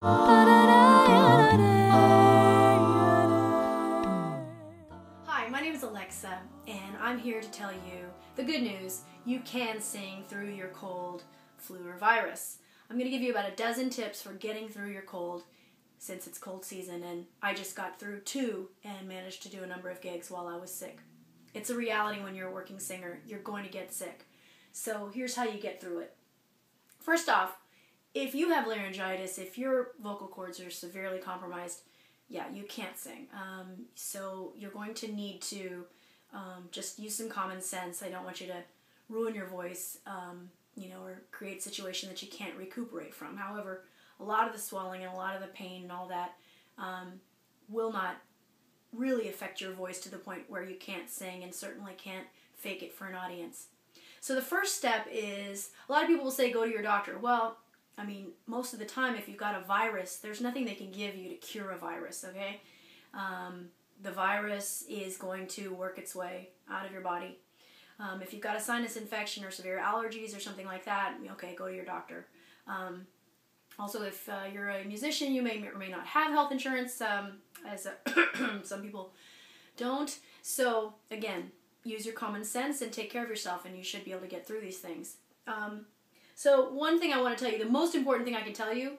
Hi, my name is Alexa, and I'm here to tell you the good news. You can sing through your cold, flu, or virus. I'm going to give you about a dozen tips for getting through your cold since it's cold season, and I just got through 2 and managed to do a number of gigs while I was sick. It's a reality when you're a working singer. You're going to get sick. So here's how you get through it. First off, if you have laryngitis, if your vocal cords are severely compromised, yeah, you can't sing. So you're going to need to just use some common sense. I don't want you to ruin your voice, or create a situation that you can't recuperate from. However, a lot of the swelling and a lot of the pain and all that will not really affect your voice to the point where you can't sing and certainly can't fake it for an audience. So the first step is, a lot of people will say go to your doctor. Well, I mean, most of the time if you've got a virus, there's nothing they can give you to cure a virus, okay? The virus is going to work its way out of your body. If you've got a sinus infection or severe allergies or something like that, okay, go to your doctor. Also, if you're a musician, you may or may not have health insurance, as some people don't. So, again, use your common sense and take care of yourself, and you should be able to get through these things. So one thing I want to tell you, the most important thing I can tell you,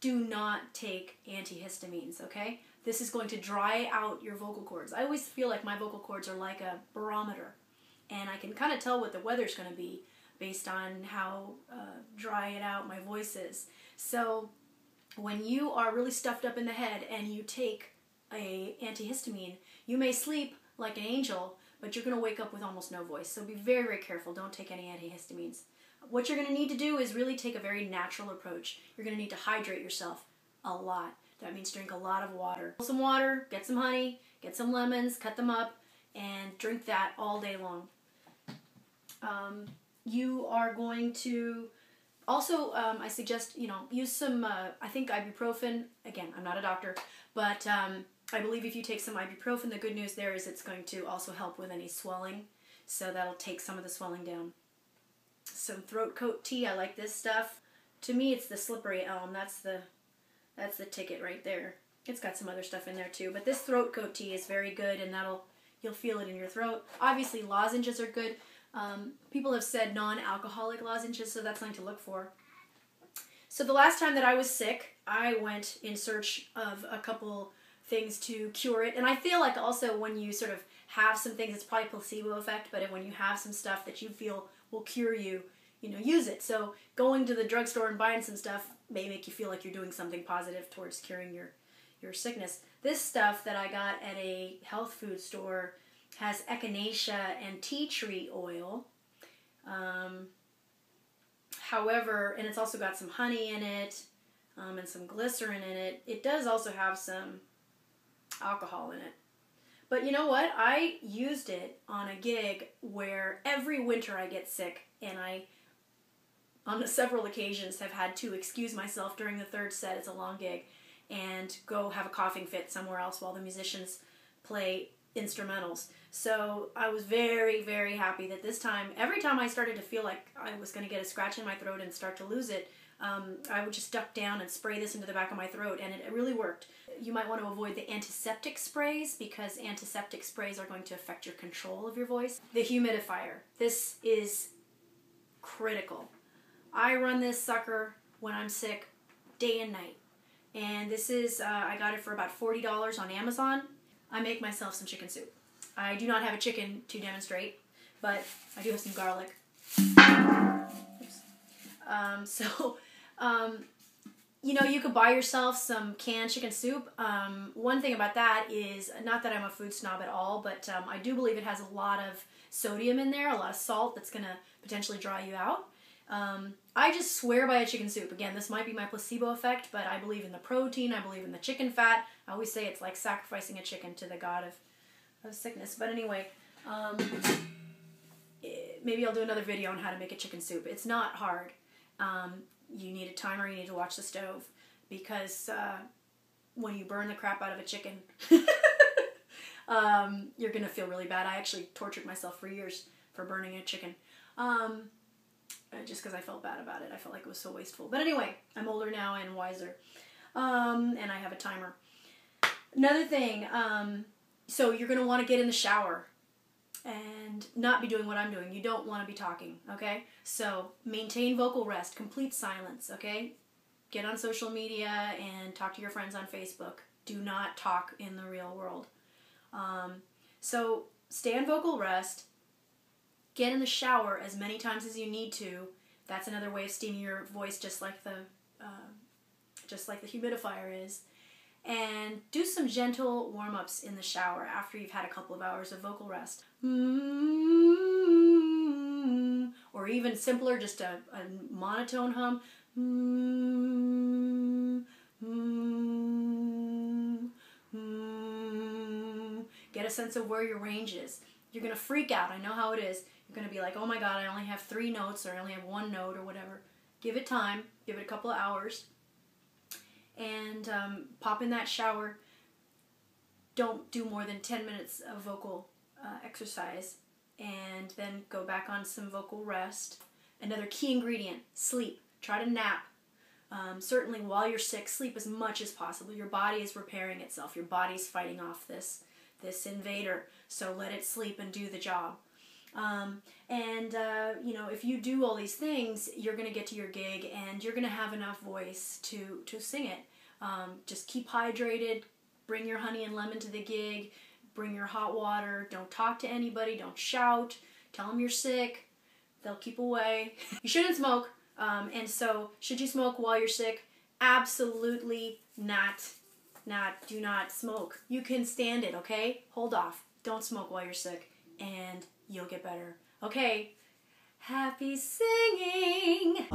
do not take antihistamines, okay? This is going to dry out your vocal cords. I always feel like my vocal cords are like a barometer, and I can kind of tell what the weather's going to be based on how dry it out my voice is. So when you are really stuffed up in the head and you take a antihistamine, you may sleep like an angel, but you're going to wake up with almost no voice. So be very, very careful. Don't take any antihistamines. What you're going to need to do is really take a very natural approach. You're going to need to hydrate yourself a lot. That means drink a lot of water. Some water, get some honey, get some lemons, cut them up, and drink that all day long. You are going to also, I suggest, use some, I think ibuprofen. Again, I'm not a doctor, but I believe if you take some ibuprofen, the good news there is it's going to also help with any swelling. So that'll take some of the swelling down. Some throat coat tea. I like this stuff. To me, it's the slippery elm. That's the ticket right there. It's got some other stuff in there too, but this throat coat tea is very good, and you'll feel it in your throat. Obviously, lozenges are good. People have said non-alcoholic lozenges, so that's something to look for. So the last time that I was sick, I went in search of a couple things to cure it, and I feel like also when you sort of have some things, it's probably placebo effect, but when you have some stuff that you feel will cure you, use it. So going to the drugstore and buying some stuff may make you feel like you're doing something positive towards curing your sickness. This stuff that I got at a health food store has echinacea and tea tree oil. However, and it's also got some honey in it and some glycerin in it. It does also have some alcohol in it. But you know what? I used it on a gig where every winter I get sick, and I, on several occasions, have had to excuse myself during the 3rd set, it's a long gig, and go have a coughing fit somewhere else while the musicians play instrumentals. So I was very, very happy that this time, every time I started to feel like I was going to get a scratch in my throat and start to lose it, I would just duck down and spray this into the back of my throat, and it really worked. You might want to avoid the antiseptic sprays because antiseptic sprays are going to affect your control of your voice. The humidifier. This is critical. I run this sucker when I'm sick day and night. And this is, I got it for about $40 on Amazon. I make myself some chicken soup. I do not have a chicken to demonstrate, but I do have some garlic. You could buy yourself some canned chicken soup. One thing about that is, not that I'm a food snob at all, but I do believe it has a lot of sodium in there, a lot of salt that's going to potentially dry you out. I just swear by a chicken soup. Again, this might be my placebo effect, but I believe in the protein, I believe in the chicken fat. I always say it's like sacrificing a chicken to the god of sickness. But anyway, maybe I'll do another video on how to make a chicken soup. It's not hard. You need a timer, you need to watch the stove, because when you burn the crap out of a chicken, you're going to feel really bad. I actually tortured myself for years for burning a chicken. Just because I felt bad about it. I felt like it was so wasteful. But anyway, I'm older now and wiser. And I have a timer. Another thing, so you're going to want to get in the shower and not be doing what I'm doing. You don't want to be talking, okay? So maintain vocal rest, complete silence, okay? Get on social media and talk to your friends on Facebook. Do not talk in the real world. So stay on vocal rest. Get in the shower as many times as you need to. That's another way of steaming your voice, just like the humidifier is. And do some gentle warm-ups in the shower after you've had a couple of hours of vocal rest. Or even simpler, just a monotone hum. Get a sense of where your range is. You're going to freak out. I know how it is. You're going to be like, oh my God, I only have 3 notes, or I only have 1 note, or whatever. Give it time. Give it a couple of hours. And pop in that shower. Don't do more than 10 minutes of vocal exercise. And then go back on some vocal rest. Another key ingredient, sleep. Try to nap. Certainly while you're sick, sleep as much as possible. Your body is repairing itself. Your body's fighting off this invader. So let it sleep and do the job. You know, if you do all these things, you're going to get to your gig and you're going to have enough voice to sing it. Just keep hydrated. Bring your honey and lemon to the gig. Bring your hot water. Don't talk to anybody. Don't shout. Tell them you're sick. They'll keep away. You shouldn't smoke. And so, should you smoke while you're sick? Absolutely not. Do not smoke. You can stand it, okay? Hold off. Don't smoke while you're sick, and you'll get better. Okay. Happy singing!